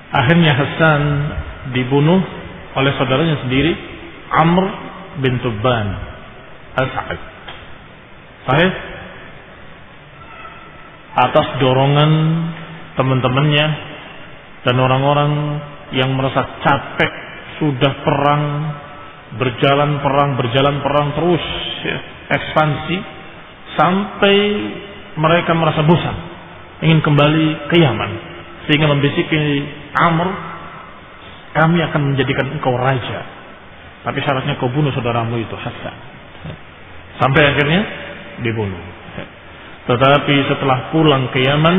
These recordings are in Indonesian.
Akhirnya Hasan dibunuh oleh saudaranya sendiri, Amr bin Tubban As'ad. Sahih? Atas dorongan teman-temannya dan orang-orang yang merasa capek sudah perang, berjalan perang terus ya, ekspansi sampai mereka merasa bosan, ingin kembali ke Yaman, sehingga membisiki Amr, kami akan menjadikan engkau raja, tapi syaratnya kau bunuh saudaramu itu Hasan. Sampai akhirnya dibunuh. Tetapi setelah pulang ke Yaman,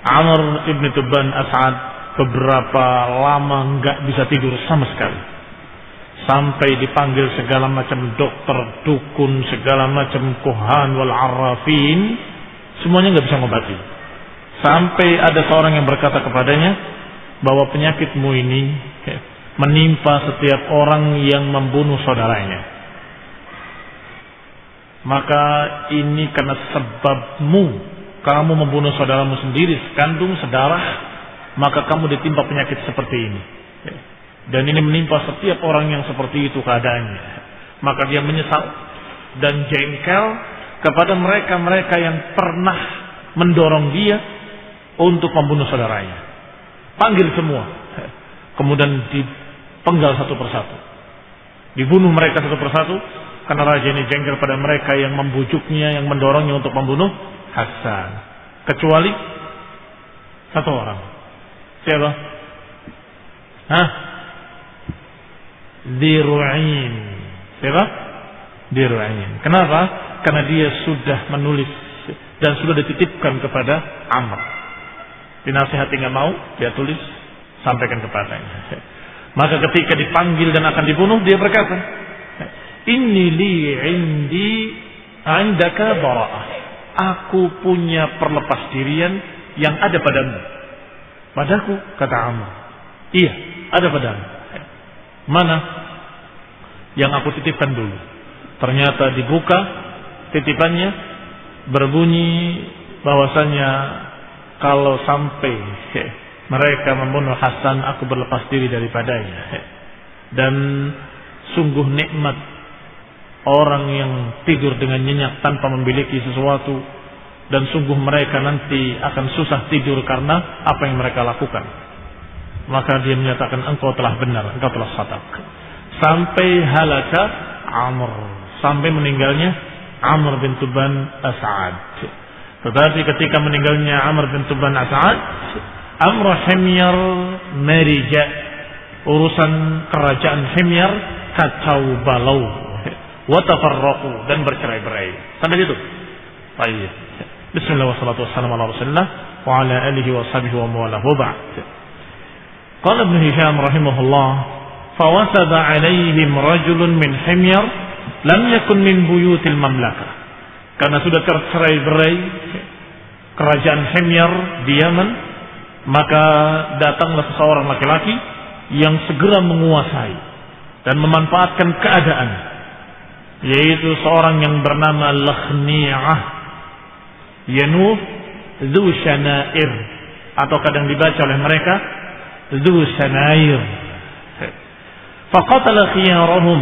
Amr ibn Tubban As'ad beberapa lama nggak bisa tidur sama sekali, sampai dipanggil segala macam dokter, dukun, segala macam kuhan wal arrafin, semuanya nggak bisa ngobati. Sampai ada seorang yang berkata kepadanya bahwa penyakitmu ini menimpa setiap orang yang membunuh saudaranya. Maka ini karena sebabmu, kamu membunuh saudaramu sendiri, sekandung, sedarah, maka kamu ditimpa penyakit seperti ini. Dan ini menimpa setiap orang yang seperti itu keadaannya. Maka dia menyesal dan jengkel kepada mereka-mereka yang pernah mendorong dia untuk membunuh saudaranya. Panggil semua, kemudian dipenggal satu persatu, dibunuh mereka satu persatu, karena raja ini jengkel pada mereka yang membujuknya, yang mendorongnya untuk membunuh Hasan. Kecuali satu orang. Siapa? Diru'in. Siapa? Diru'in. Kenapa? Karena dia sudah menulis dan sudah dititipkan kepada Amr. Dinasihati nggak mau, dia tulis, sampaikan kepadanya. Maka ketika dipanggil dan akan dibunuh, dia berkata, Inni li indi indaka bara'ah. Aku punya perlepas dirian yang ada padamu. Padaku, kata Amr. Iya, ada padamu. Mana? Yang aku titipkan dulu. Ternyata dibuka titipannya, berbunyi bahwasanya kalau sampai mereka membunuh Hasan, aku berlepas diri daripadanya. Dan sungguh nikmat orang yang tidur dengan nyenyak tanpa memiliki sesuatu, dan sungguh mereka nanti akan susah tidur karena apa yang mereka lakukan. Maka dia menyatakan, engkau telah benar, engkau telah sadak. Sampai halaka Amr, sampai meninggalnya Amr bin Tubban As'ad. Tetapi ketika meninggalnya Amr bin Tubban As'ad, Amr Himyar merija, urusan kerajaan Himyar kacau balau, watafarraqu, dan bercerai-berai. Sampai situ. Baik. Bismillah wassalatu wassalamu ala Rasulillah wa ala alihi wa sahbihi wa mawalah wa ba'd. Qala Ibn Hisham rahimahullah, fawasada alaihim rajulun min Himyar lam yakun min buyutil mamlakah. Karena sudah tercerai-berai kerajaan Himyar di Yaman, maka datanglah seseorang laki-laki yang segera menguasai dan memanfaatkan keadaan, yaitu seorang yang bernama Lakhni'ah Yanuh Dhu Shanair, atau kadang dibaca oleh mereka Dhu Shanair. Faqatala khiyarahum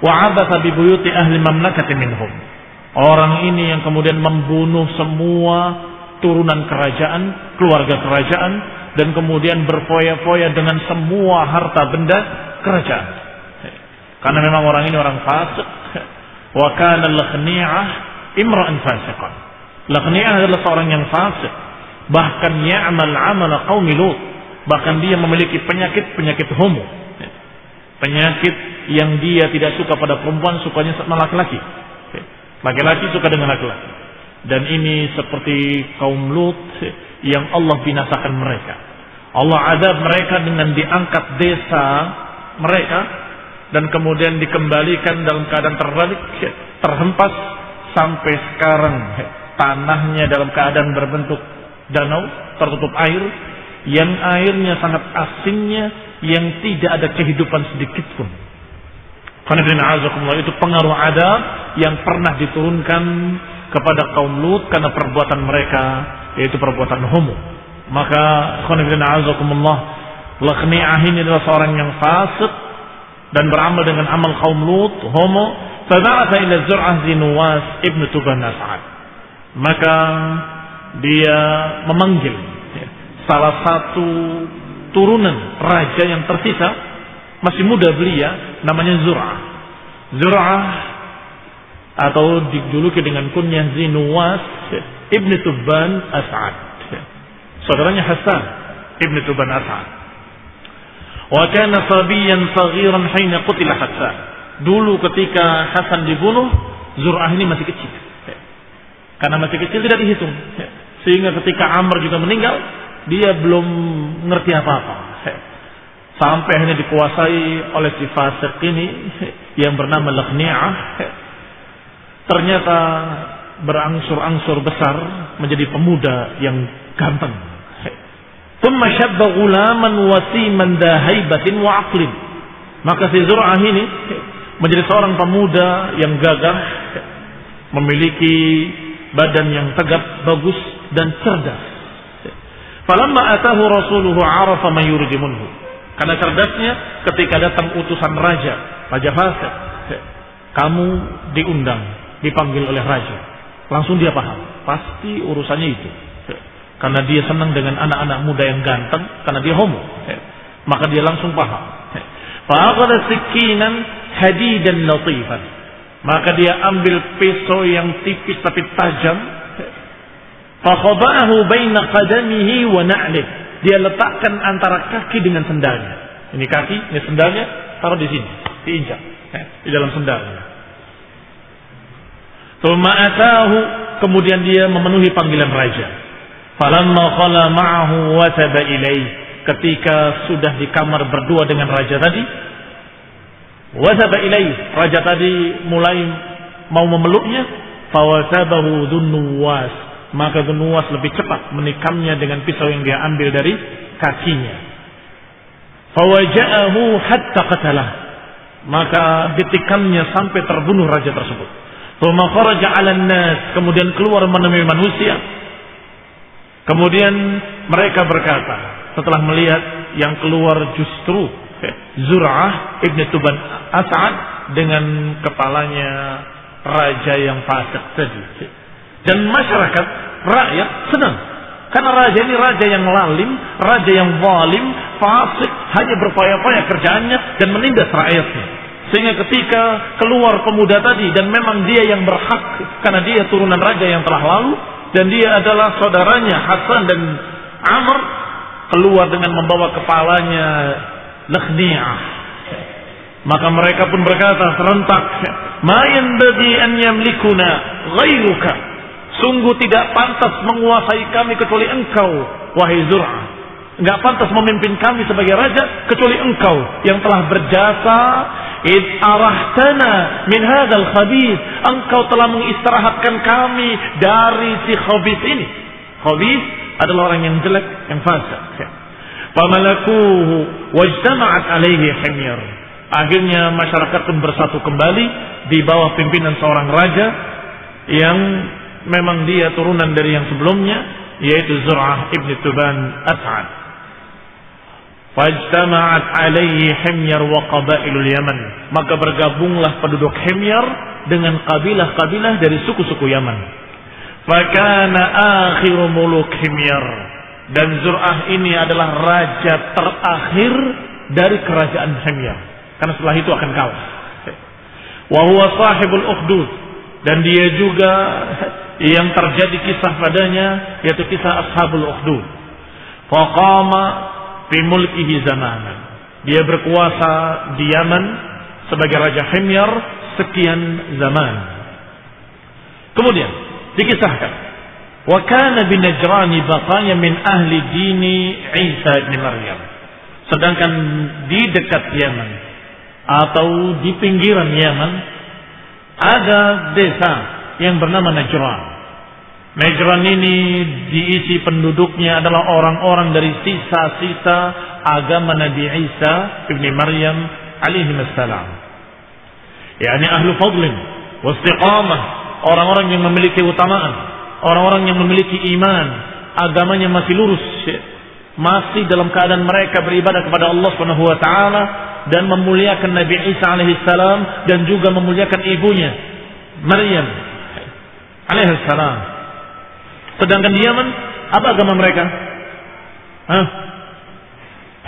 wa 'abatha bi buyuti ahli mamlakati minhum. Orang ini yang kemudian membunuh semua turunan kerajaan, keluarga kerajaan, dan kemudian berfoya-foya dengan semua harta benda kerajaan. Karena memang orang ini orang fasik. Wa kana Lakhni'ah imra'an fasiqan. Lakhni'ah adalah seorang yang fasik, bahkan ya'mal 'amala qaumi Lut, bahkan dia memiliki penyakit homo, penyakit yang dia tidak suka pada perempuan, sukanya sama laki-laki. Laki-laki suka dengan laki-laki. Dan ini seperti kaum Lut yang Allah binasakan mereka. Allah azab mereka dengan diangkat desa mereka dan kemudian dikembalikan dalam keadaan terbalik, terhempas, sampai sekarang tanahnya dalam keadaan berbentuk danau, tertutup air, yang airnya sangat asinnya, yang tidak ada kehidupan sedikit pun. Itu pengaruh adab yang pernah diturunkan kepada kaum Lut karena perbuatan mereka, yaitu perbuatan homo. Maka khonifidina azakumullah, Lakhmi'ah ini adalah seorang yang fasik dan beramal dengan amal kaum Lut, homo. Fada'atha ila Zur'ah Zinuwas ibn Tuban As'ad. Maka dia memanggil salah satu turunan raja yang tersisa, masih muda belia, namanya Zur'ah. Zur'ah atau dijuluki dengan kunyah Zinuwas ibn Tuban As'ad, saudaranya Hasan ibn Tuban As'ad. Wa kana sabiyan saghiran hina qutila Hasan. Dulu ketika Hasan dibunuh, Zur'ah ini masih kecil. Karena masih kecil tidak dihitung. Sehingga ketika Amr juga meninggal, dia belum ngerti apa-apa. Sampai akhirnya dikuasai oleh si fasik ini yang bernama Lakhmi'ah. Ternyata berangsur-angsur besar menjadi pemuda yang ganteng. Thumma syabba ghulaman wasiman dahaibatin wa aqlin. Maka si Zur'ah ini menjadi seorang pemuda yang gagah, memiliki badan yang tegap, bagus dan cerdas. Falamma atahu rasuluhu arafa ma yuridu minhu. Karena cerdasnya, ketika datang utusan raja fasik, kamu diundang, dipanggil oleh raja, langsung dia paham, pasti urusannya itu. Karena dia senang dengan anak-anak muda yang ganteng, karena dia homo, maka dia langsung paham. Fa'akhadha sikinan hadidan latifan. Maka dia ambil pisau yang tipis tapi tajam. Fakhaba'ahu baina qadamihi wa na'lih. Dia letakkan antara kaki dengan sendalnya. Ini kaki, ini sendalnya, taruh di sini, diinjak di dalam sendalnya. Tsumma atahu, kemudian dia memenuhi panggilan raja. Falamma khala ma'ahu wataba ilaih. Ketika sudah di kamar berdua dengan raja tadi, wataba ilaih, raja tadi mulai mau memeluknya. Fawasabahu Dzunnuwas, maka Dzunnuwas lebih cepat menikamnya dengan pisau yang dia ambil dari kakinya. Fawaja'ahu hatta qatalah, maka ditikamnya sampai terbunuh raja tersebut. Tsumma kharaja 'alan nas, kemudian keluar menemui manusia. Kemudian mereka berkata, setelah melihat yang keluar justru Zur'ah ibn Tuban As'ad dengan kepalanya raja yang fasik tadi. Dan masyarakat, rakyat senang. Karena raja ini raja yang lalim, raja yang zalim, fasik, hanya berpaya-paya kerjaannya dan menindas rakyatnya. Sehingga ketika keluar pemuda tadi, dan memang dia yang berhak, karena dia turunan raja yang telah lalu, dan dia adalah saudaranya Hasan dan Amr, keluar dengan membawa kepalanya Lakhmi'ah. Maka mereka pun berkata serentak, ma yanbaghi an yamlikuna ghairuka. Sungguh tidak pantas menguasai kami kecuali engkau, wahai Zur'ah. Enggak pantas memimpin kami sebagai raja kecuali engkau yang telah berjasa. Id arahtana min hadzal khabith. Engkau telah mengistirahatkan kami dari si khabith ini. Khabith adalah orang yang jelek, yang fasik. Famalakuhu wajtama'at alaihi himyar. Akhirnya masyarakat pun bersatu kembali di bawah pimpinan seorang raja yang memang dia turunan dari yang sebelumnya, yaitu Zur'ah ibn Tuban As'ad. Fajtama'at alaihi himyar wa qabailul Yaman. Maka bergabunglah penduduk Himyar dengan kabilah-kabilah dari suku-suku Yaman. Fakana akhiru muluk Himyar. Dan Zur'ah ini adalah raja terakhir dari kerajaan Himyar. Karena setelah itu akan kalah. Wa huwa sahibul ukhdud. Dan dia juga yang terjadi kisah padanya, yaitu kisah Ashabul Ukhdud. Faqama fi mulkihi zamanan. Dia berkuasa di Yaman sebagai raja Himyar sekian zaman. Kemudian dikisahkan, wa kana bi Najran baqaya min ahli dini Isa ibn Maryam. Sedangkan di dekat Yaman atau di pinggiran Yaman ada desa yang bernama Najran. Najran ini diisi penduduknya adalah orang-orang dari sisa-sisa agama Nabi Isa ibn Maryam alaihi wassalam. yakni ahlu fadlin wa istiqamah, orang-orang yang memiliki utamaan, orang-orang yang memiliki iman, agamanya masih lurus. masih dalam keadaan mereka beribadah kepada Allah Subhanahu wa taala dan memuliakan Nabi Isa alaihi salam dan juga memuliakan ibunya Maryam alaihi salam. Sedangkan di Yaman apa agama mereka?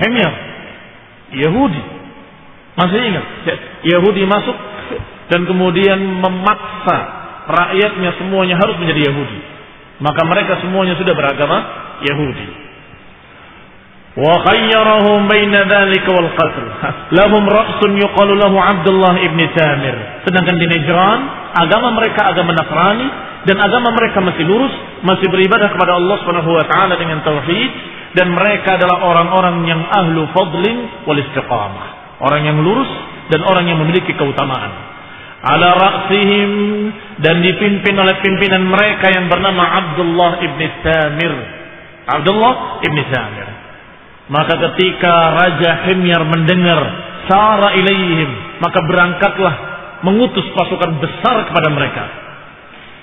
Himyar, Yahudi. Masih ingat? Yahudi masuk dan kemudian memaksa rakyatnya semuanya harus menjadi Yahudi. Maka mereka semuanya sudah beragama Yahudi. Wa khayyarahum baina dzalika wal qatl. Lahum ra'sun yuqalu lahu Abdullah ibn Tamir. Sedangkan di Najran agama mereka agama Nasrani dan agama mereka masih lurus, masih beribadah kepada Allah Subhanahu wa taala dengan tauhid, dan mereka adalah orang-orang yang ahlu fadlin wal istiqamah. Orang yang lurus dan orang yang memiliki keutamaan. Ala ra'sihim, dan dipimpin oleh pimpinan mereka yang bernama Abdullah ibn Tamir. Abdullah ibn Tamir. Maka ketika Raja Himyar mendengar sara ilaihim, maka berangkatlah mengutus pasukan besar kepada mereka.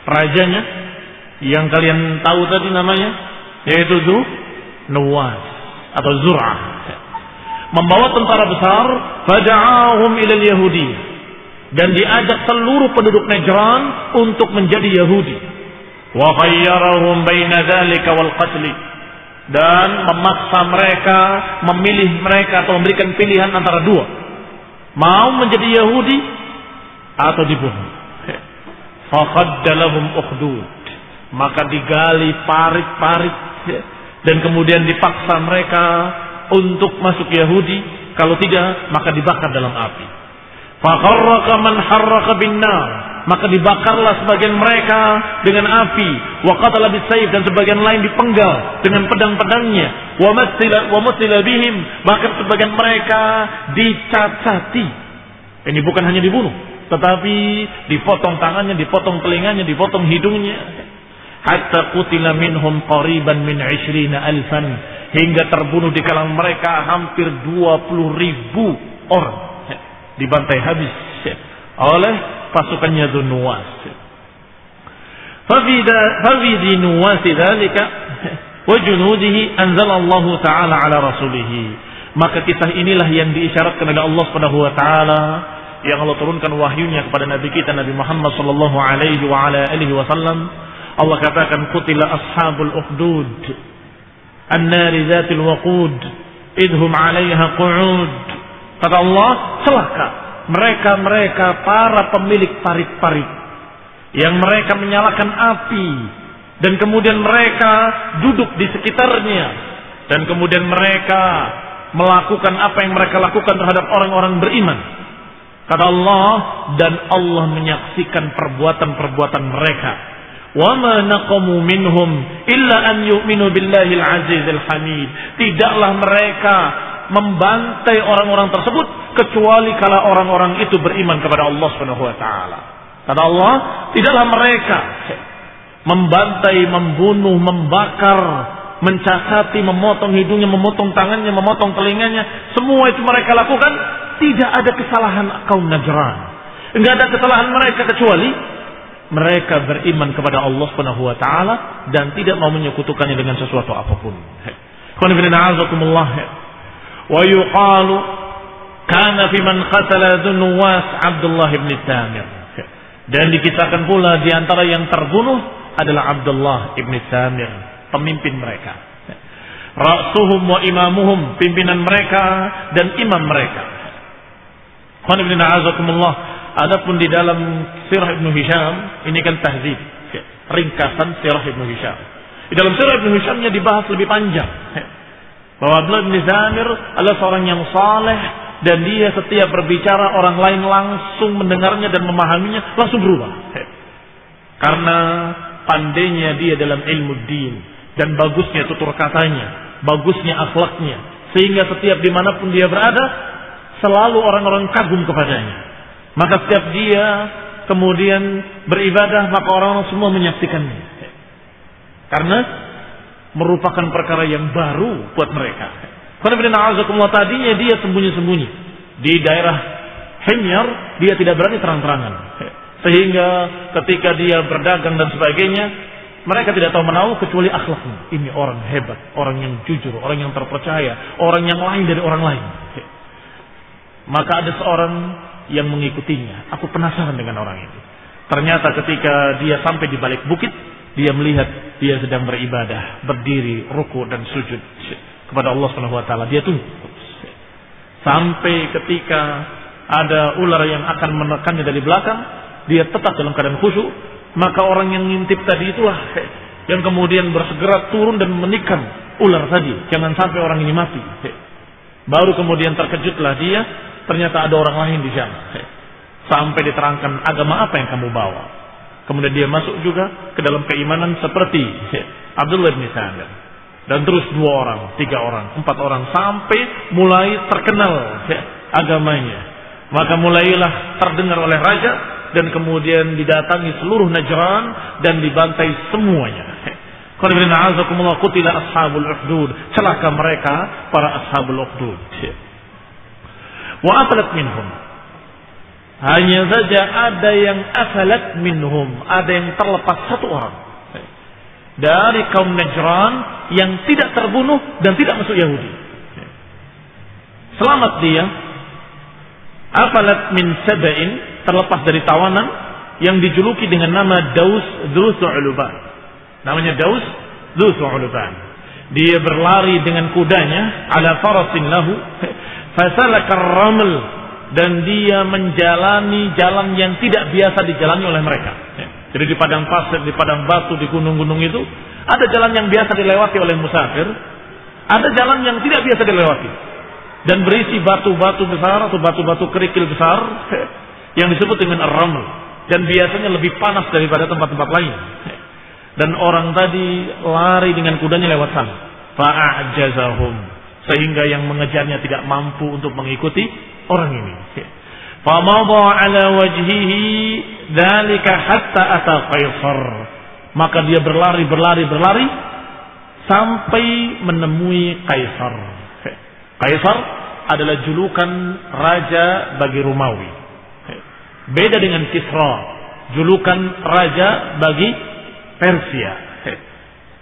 Rajanya yang kalian tahu tadi namanya yaitu Nuwas atau Zur'ah, membawa tentara besar, fada'ahum ilal Yahudi, dan diajak seluruh penduduk Najran untuk menjadi Yahudi. Wa khayyarahum baina dzalika wal qatl, dan memaksa mereka, memilih mereka atau memberikan pilihan antara dua, mau menjadi Yahudi atau dibunuh. Faqadda lahum ukhdud, maka digali parit-parit dan kemudian dipaksa mereka untuk masuk Yahudi, kalau tidak maka dibakar dalam api. Faqarraqa man harraqa bin-nar, maka dibakarlah sebagian mereka dengan api. Wa qatala bis-sayf, dan sebagian lain dipenggal dengan pedang-pedangnya. Wa mutila bihim, bahkan sebagian mereka dicacati. Ini bukan hanya dibunuh, tetapi dipotong tangannya, dipotong telinganya, dipotong hidungnya. Hatta qutila minhum qariban min 20,000, hingga terbunuh di kalangan mereka hampir 20.000 orang, dibantai habis oleh pasukannya Nuwas. Fafidi Nuwas dzalika wa junudihi anzalallahu ta'ala ala rasulih. Maka kisah inilah yang diisyaratkan oleh Allah Subhanahu wa taala, yang Allah turunkan wahyunya kepada nabi kita Nabi Muhammad sallallahu alaihi wa ala alihi wasallam. Allah katakan qutila ashabul ukhdud an-nari dzatil waqud idhum 'alaiha qu'ud. Kata Allah, celaka mereka para pemilik parit-parit yang mereka menyalakan api, dan kemudian mereka duduk di sekitarnya, dan kemudian mereka melakukan apa yang mereka lakukan terhadap orang-orang beriman. Kata Allah, dan Allah menyaksikan perbuatan-perbuatan mereka. Wa ma naqamu minhum illa an yu'minu billahil azizil hamid. Tidaklah mereka membantai orang-orang tersebut kecuali kalau orang-orang itu beriman kepada Allah Subhanahu wa taala. Kata Allah, tidaklah mereka membantai, membunuh, membakar, mencacati, memotong hidungnya, memotong tangannya, memotong telinganya. Semua itu mereka lakukan, tidak ada kesalahan kaum Najran. Enggak ada kesalahan mereka kecuali mereka beriman kepada Allah Subhanahu wa taala dan tidak mau menyekutukannya dengan sesuatu apapun. Wa yuqalu kana fi man qatala Nuwas Abdullah ibn Tamir. Dan dikisahkan pula di antara yang terbunuh adalah Abdullah ibn Tamir, pemimpin mereka. Ra'suhum wa imamuhum, pimpinan mereka dan imam mereka. Adapun di dalam Sirah Ibnu Hisham, ini kan tahdzib, ringkasan Sirah Ibnu Hisham. Di dalam Sirah Ibnu Hishamnya dibahas lebih panjang bahwa Abdullah bin Tamir adalah seorang yang saleh, dan dia setiap berbicara orang lain langsung mendengarnya dan memahaminya, langsung berubah. Karena pandainya dia dalam ilmu din dan bagusnya tutur katanya, bagusnya akhlaknya, sehingga setiap dimanapun dia berada selalu orang-orang kagum kepadanya. Maka setiap dia kemudian beribadah, maka orang-orang semua menyaksikannya. Karena merupakan perkara yang baru buat mereka. Karena tadinya dia sembunyi-sembunyi di daerah Himyar, dia tidak berani terang-terangan. Sehingga ketika dia berdagang dan sebagainya, Mereka tidak tahu menahu kecuali akhlaknya. Ini orang hebat, orang yang jujur, orang yang terpercaya, orang yang lain dari orang lain. Maka ada seorang yang mengikutinya. Aku penasaran dengan orang ini. Ternyata ketika dia sampai di balik bukit, dia melihat dia sedang beribadah, berdiri, ruku dan sujud kepada Allah Subhanahu wa taala. Dia tunggu sampai ketika ada ular yang akan menekannya dari belakang, dia tetap dalam keadaan khusyuk. Maka orang yang ngintip tadi itulah yang kemudian bersegera turun dan menikam ular tadi. Jangan sampai orang ini mati. Baru kemudian terkejutlah dia, ternyata ada orang lain di sana. Sampai diterangkan, agama apa yang kamu bawa? Kemudian dia masuk juga ke dalam keimanan seperti Abdullah bin Sa'ad. Dan terus 2 orang, 3 orang, 4 orang, sampai mulai terkenal agamanya. Maka mulailah terdengar oleh raja, dan kemudian didatangi seluruh Najran dan dibantai semuanya. Qutila ashabul ukhdud, celaka mereka para ashabul ukhdud. Wa afalat minhum, hanya saja ada yang afalat minhum, ada yang terlepas 1 orang dari kaum Najran yang tidak terbunuh dan tidak masuk Yahudi. Selamat dia. Afalat min sab'in, terlepas dari tawanan yang dijuluki dengan nama Daus Dzul'uluban. Namanya Daus Dzul'uluban. Dia berlari dengan kudanya ala farasin lahu fasalaka ar-raml, dan dia menjalani jalan yang tidak biasa dijalani oleh mereka. Jadi di padang pasir, di padang batu, di gunung-gunung itu ada jalan yang biasa dilewati oleh musafir, ada jalan yang tidak biasa dilewati dan berisi batu-batu besar atau batu-batu kerikil besar yang disebut dengan ar-raml, dan biasanya lebih panas daripada tempat-tempat lain. Dan orang tadi lari dengan kudanya lewat sana. Fa'ajazahum, sehingga yang mengejarnya tidak mampu untuk mengikuti orang ini. Famadha ala wajhihi dzalika hatta ata Qaisar, maka dia berlari sampai menemui Kaisar. Kaisar adalah julukan raja bagi Romawi. Beda dengan Kisra, julukan raja bagi Persia.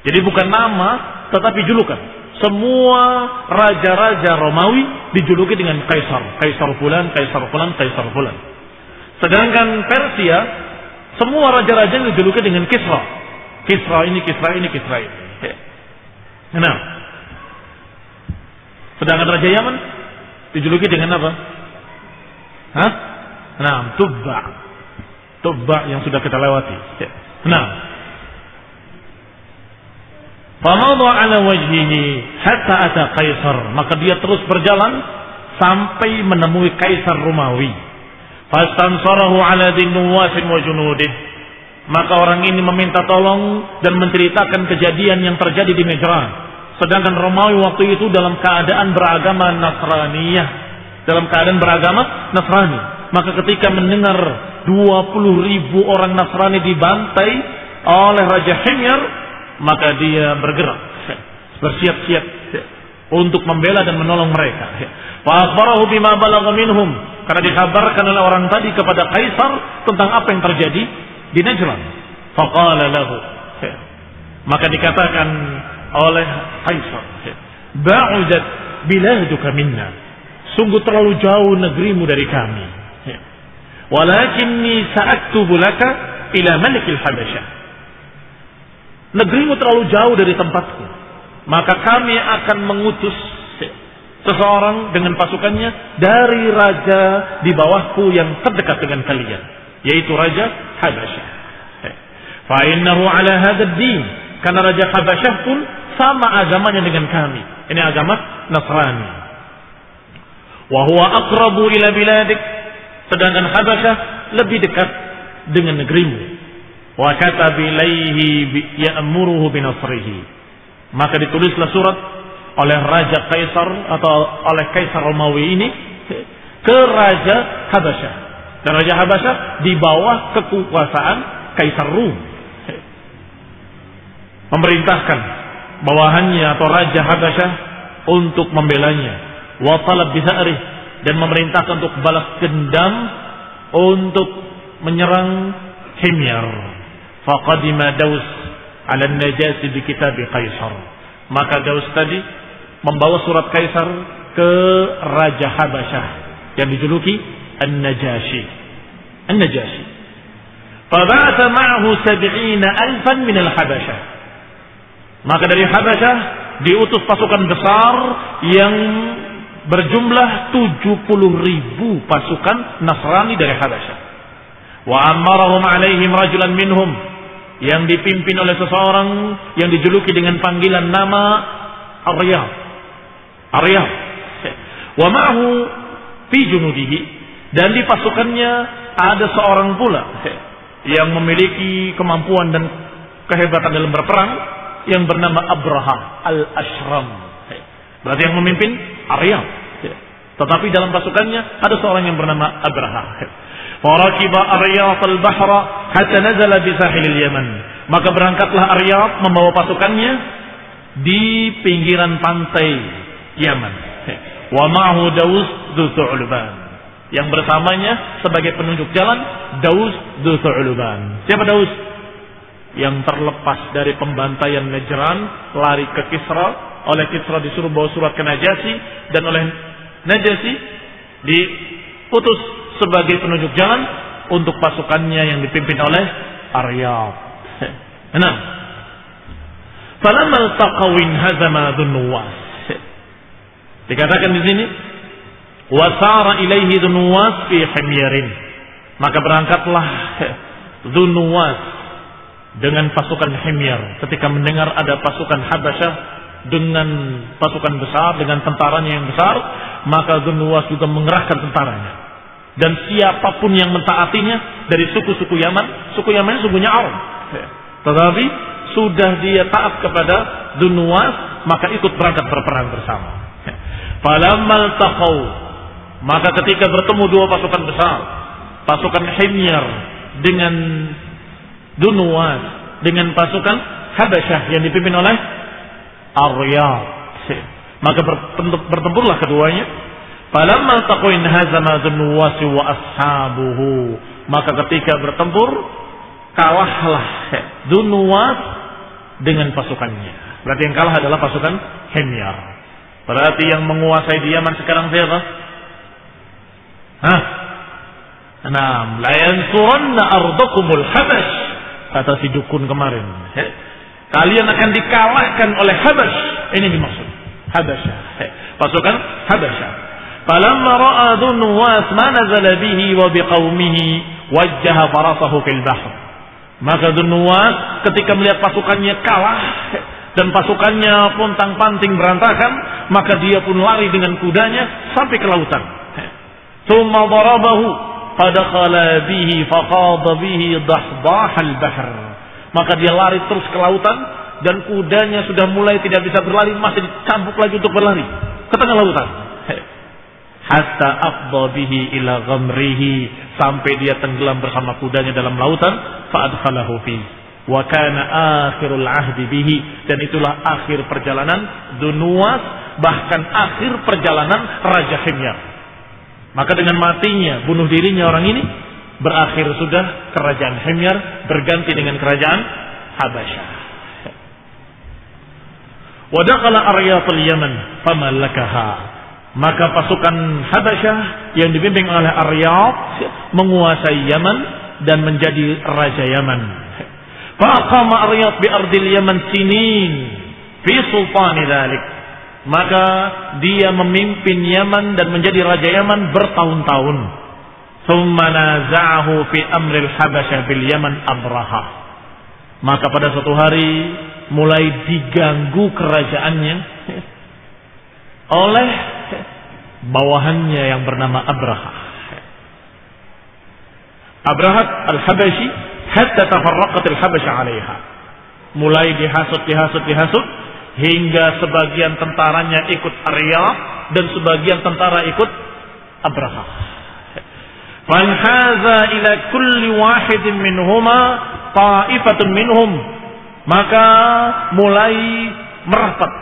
Jadi bukan nama, tetapi julukan. Semua raja-raja Romawi dijuluki dengan Kaisar. Kaisar fulan, Kaisar fulan, Kaisar fulan. Sedangkan Persia, semua raja-raja dijuluki dengan Kisra. Kisra ini, Kisra ini, Kisra ini. Nah, sedangkan raja Yaman dijuluki dengan apa? Hah? Nah, Tubba. Tubba yang sudah kita lewati. Nah, famadha ala wajhihi hatta ata Kaisar, maka dia terus berjalan sampai menemui Kaisar Romawi. Fastansarahu ala dinnuwas wa junudih, maka orang ini meminta tolong dan menceritakan kejadian yang terjadi di Najran. Sedangkan Romawi waktu itu dalam keadaan beragama Nasraniyah, dalam keadaan beragama Nasrani. Maka ketika mendengar 20.000 orang Nasrani dibantai oleh Raja Himyar, maka dia bergerak, bersiap-siap untuk membela dan menolong mereka. Fa akhbarahu bima balagha minhum, karena dikabarkan oleh orang tadi kepada Kaisar tentang apa yang terjadi di Najran. Faqala lahu, maka dikatakan oleh Kaisar, ba'udat biladuka minna, sungguh terlalu jauh negerimu dari kami. Walakinni sa'aktubu laka ila malikil Habasyah, negerimu terlalu jauh dari tempatku, maka kami akan mengutus seseorang dengan pasukannya dari raja di bawahku yang terdekat dengan kalian, yaitu Raja Habasyah. Fa innahu ala hadzal din, karena Raja Habasyah pun sama agamanya dengan kami. Ini agama Nasrani. Wa huwa aqrabu ila biladik, sedangkan Habasyah lebih dekat dengan negerimu. Wa kataba ilaihi ya'muruhu binasrihi, maka ditulislah surat oleh Raja Kaisar atau oleh Kaisar Romawi ini ke Raja Habasyah, dan Raja Habasyah di bawah kekuasaan Kaisar Rum, memerintahkan bawahannya atau Raja Habasyah untuk membelanya, wa talab bisa'rih, dan memerintahkan untuk balas dendam untuk menyerang Himyar. Faqadima Daus ala Najasi bi kitab Kaisar. Maka Daus tadi membawa surat Kaisar ke Raja Habasyah yang dijuluki An-Najashi. An-Najashi. Faba'atha ma'ahu 70,000 min al-Habasyah. Maka dari Habasyah diutus pasukan besar yang berjumlah 70,000 pasukan Nasrani dari Habasyah. Wa ammarahum 'alaihim rajulan minhum, yang dipimpin oleh seseorang yang dijuluki dengan panggilan nama Aryab. Aryab. Wa ma'ahu fi junudihi, dan di pasukannya ada seorang pula yang memiliki kemampuan dan kehebatan dalam berperang yang bernama Abraha al-Ashram. Berarti yang memimpin Aryab. Tetapi dalam pasukannya ada seorang yang bernama Abraha. Farakiba Aryab al-bahra hatta nazala bi sahilil Yaman. Maka berangkatlah Aryab membawa pasukannya di pinggiran pantai Yaman. Wa ma'ahu Daus dzu Thu'luban. Yang bersamanya sebagai penunjuk jalan Daus dzu Thu'luban. Siapa Daus? Yang terlepas dari pembantaian Najran, lari ke Kisra. Oleh Kisra disuruh bawa surat ke Najasi, dan oleh Najasi diutus sebagai penunjuk jalan untuk pasukannya yang dipimpin oleh Aryab. Nah, falamma altaqaw hazama Dzunnuwas. Dikatakan di sini, wasara ilaihi Dzunnuwas fi himyarin. Maka berangkatlah Dzunnuwas dengan pasukan Himyar ketika mendengar ada pasukan Habasyah dengan pasukan besar, dengan tentaranya yang besar, maka Dzunnuwas juga mengerahkan tentaranya. Dan siapapun yang mentaatinya dari suku-suku Yaman, suku Yaman sukunya Arab, tetapi sudah dia taat kepada Dzunnuwas, maka ikut berangkat berperang bersama. Falammal taqaw, maka ketika bertemu dua pasukan besar, pasukan Himyar dengan Dzunnuwas dengan pasukan Habasyah yang dipimpin oleh Aryab, maka bertempurlah keduanya. Falamma taqaw hazama Dzunnuwas wa ashabuhu, maka ketika bertempur kalahlah Dzunnuwas dengan pasukannya. Berarti yang kalah adalah pasukan Himyar. Berarti yang menguasai di Yaman sekarang siapa? Naam, la yansuranna ardakumul Habash, kata si dukun kemarin. Kalian akan dikalahkan oleh Habash. Ini dimaksud Habasyah, pasukan Habasyah. Falamma ra'a Dzunnuwas ma nazala bihi wa biqaumihi wajjaha farasahu fil bahr. Maka Dzunnuwas ketika melihat pasukannya kalah dan pasukannya pontang-panting berantakan, maka dia pun lari dengan kudanya sampai ke lautan. Tsumma darabahu fadakhala bihi faqada bihi dahdah al-bahr. Maka dia lari terus ke lautan dan kudanya sudah mulai tidak bisa berlari, masih dicambuk lagi untuk berlari ke tengah lautan. Hatta afdha bihi ila ghamrihi, sampai dia tenggelam bersama kudanya dalam lautan. Fa adkhalahu fi wa kana akhirul ahdi bihi, dan itulah akhir perjalanan Dzunnuwas, bahkan akhir perjalanan Raja Himyar. Maka dengan matinya, bunuh dirinya orang ini, berakhir sudah kerajaan Himyar, berganti dengan kerajaan Habasyah. Wa dakhala Aryatul Yaman famallakaha. Maka pasukan Habasyah yang dibimbing oleh Aryab menguasai Yaman dan menjadi raja Yaman. Faqama Aryab bi ardil Yaman sinin fi sultani dzalik. Maka dia memimpin Yaman dan menjadi raja Yaman bertahun-tahun. Tsumma naza'ahu fi amril Habasyah bil Yaman Abraha. Maka pada suatu hari mulai diganggu kerajaannya oleh bawahannya yang bernama Abraha. Abraha al-Habashi hatta tafarraqat al-Habasyah 'alaiha. Mulai dihasut hingga sebagian tentaranya ikut Aryab dan sebagian tentara ikut Abraha. Fanhaza ila kulli wahidin minhuma ta'ifatun minhum. Maka mulai merapat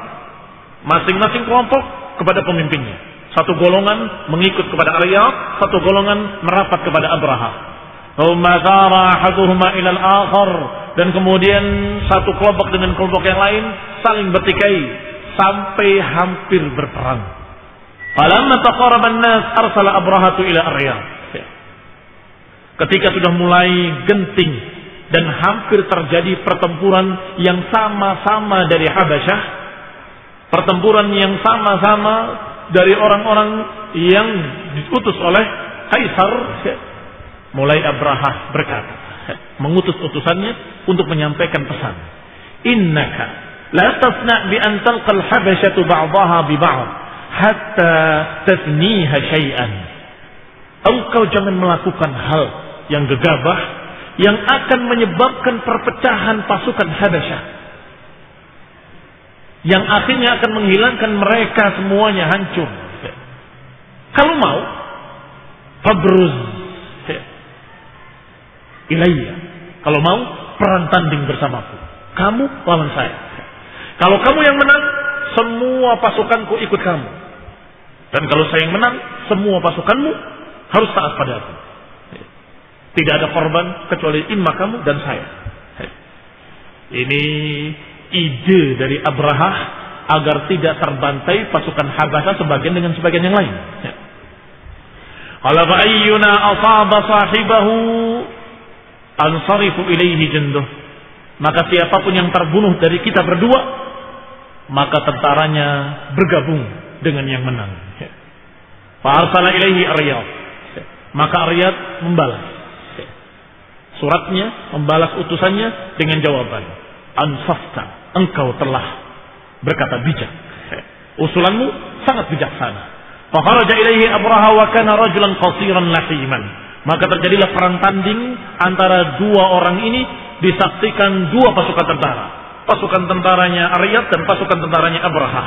masing-masing kelompok kepada pemimpinnya. Satu golongan mengikut kepada Aryab, satu golongan merapat kepada Abraha. Thumma thara ahaduhuma ila al-akhar dan kemudian satu kelompok dengan kelompok yang lain saling bertikai sampai hampir berperang. Falamma taqaraba an-nas arsala Abrahatu ila Aryab. Ketika sudah mulai genting dan hampir terjadi pertempuran yang sama-sama dari Habasyah, pertempuran yang sama-sama dari orang-orang yang diutus oleh Kaisar, mulai Abrahah berkata, mengutus utusannya untuk menyampaikan pesan. Innaka la tasna' bi an talqa al-habasyatu ba'daha bi ba'd hatta tafniha syai'an. Engkau jangan melakukan hal yang gegabah yang akan menyebabkan perpecahan pasukan Habasyah, yang akhirnya akan menghilangkan mereka semuanya hancur. Kalau mau, fabruz ilayya. Kalau mau, perang tanding bersamaku. Kamu lawan saya. Kalau kamu yang menang, semua pasukanku ikut kamu. Dan kalau saya yang menang, semua pasukanmu harus taat padaku. Tidak ada korban kecuali imma kamu dan saya. Ini ide dari Abrahah agar tidak terbantai pasukan Habasyah sebagian dengan sebagian yang lain. Qala fa ayyuna asaba sahibahu ansarifu ilaihi junduh. Maka siapapun yang terbunuh dari kita berdua, maka tentaranya bergabung dengan yang menang. Fa arsala ilaihi Aryab. Maka Aryab membalas suratnya, membalas utusannya dengan jawaban, ansafta, engkau telah berkata bijak. Usulanmu sangat bijaksana. Fa kharaja ilaihi Abraha wa kana rajulan qasiran lahiman. Maka terjadilah perang tanding antara dua orang ini, disaksikan dua pasukan tentara. Pasukan tentaranya Aryab dan pasukan tentaranya Abraha.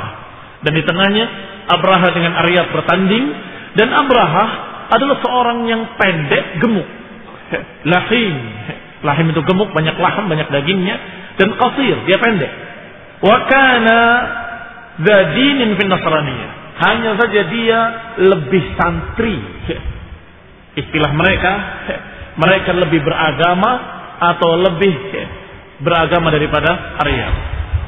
Dan di tengahnya Abraha dengan Aryab bertanding, dan Abraha adalah seorang yang pendek, gemuk. Lahim. Lahim itu gemuk, banyak laham, banyak dagingnya, dan qasir, dia pendek. Wa kana dza dinin fi nasraniyah. Hanya saja dia lebih santri. Istilah mereka lebih beragama atau lebih beragama daripada Aryab.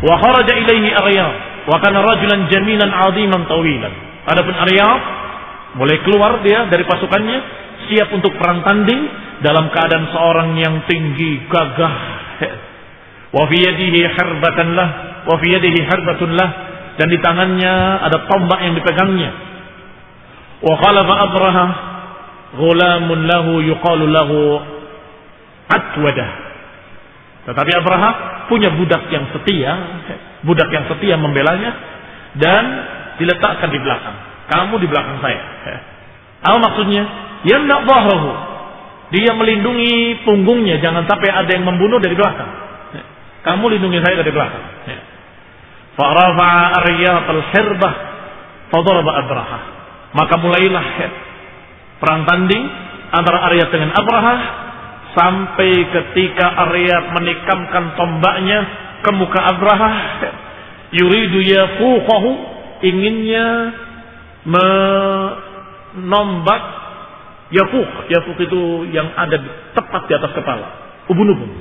Wa kharaja ilaihi Aryab wa kana rajulan jamilan 'aziman tawilan. Adapun Aryab mulai keluar dia dari pasukannya, siap untuk perang tanding dalam keadaan seorang yang tinggi, gagah. Wa fi yadihi harbatan lah, wa fi yadihi harbatun lah, dan di tangannya ada tombak yang dipegangnya. Wa khalafa Abraha ghulamun lahu yuqalu lahu Atwadah. Tetapi Abraha punya budak yang setia membelanya dan diletakkan di belakang. Kamu di belakang saya. Apa maksudnya? Yamna dhahrahu. Dia melindungi punggungnya, jangan sampai ada yang membunuh dari belakang. Kamu lindungi saya dari belakang. Fa rafa'a Aryab al-hirbah fa daraba Abraha. Maka mulailah perang tanding antara Aryab dengan Abraha sampai ketika Aryab menikamkan tombaknya ke muka Abraha, yuridu yafuqahu, inginnya menombak. Yafuk itu yang ada tepat di atas kepala, ubun-ubun.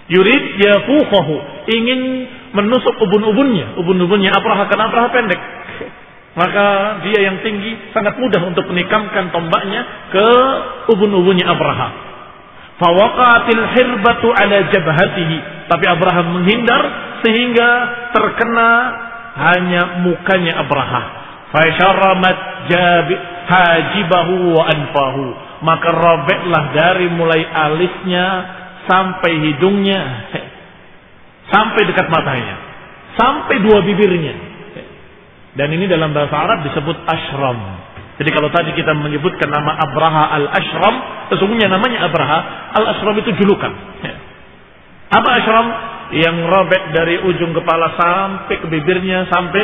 Yurid yafuqahu, ingin menusuk ubun-ubunnya Abraha, karena Abraha pendek. Maka dia yang tinggi sangat mudah untuk menikamkan tombaknya ke ubun-ubunnya Abraha. Fawaqatil hirbatu ala jabhatihi, tapi Abraha menghindar sehingga terkena hanya mukanya Abraha. Fasyaramat hajibahu wa anfahu, maka robeklah dari mulai alisnya sampai hidungnya, sampai dekat matanya, sampai dua bibirnya. Dan ini dalam bahasa Arab disebut ashram. Jadi kalau tadi kita menyebutkan nama Abraha al-Ashram, sesungguhnya namanya Abraha al-Ashram itu julukan. Apa ashram? Yang robek dari ujung kepala sampai ke bibirnya, sampai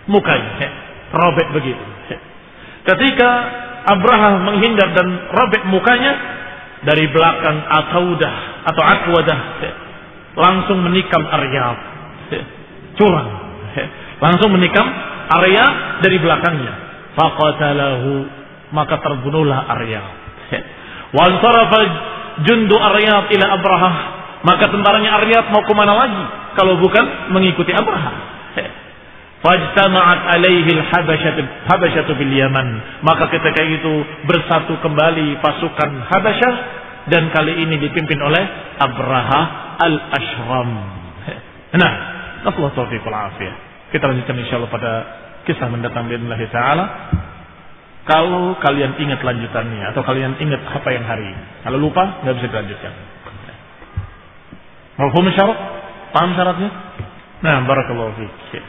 mukanya, robek begitu. Ketika Abraha menghindar dan robek mukanya, dari belakang Atwadah langsung menikam Aryab, curang, langsung menikam Aryab dari belakangnya. Faqatalahu, maka terbunuhlah Aryab. Wansarafa jundu Aryab ila Abraha Maka tentaranya Aryab mau kemana lagi kalau bukan mengikuti Abraha? Fajtama'at alaihi al-habasyatu bil Yaman. Maka ketika itu bersatu kembali pasukan Habasyah, dan kali ini dipimpin oleh Abraha al-Ashram. Nah, Allah taufiq wal afiyah. Kita lanjutkan insyaallah pada kisah mendatang billahi taala. Kalau kalian ingat lanjutannya atau kalian ingat apa yang hari ini. Kalau lupa enggak bisa dilanjutkan. Mafhum syarat? Paham syaratnya? Nah, barakallahu fiik.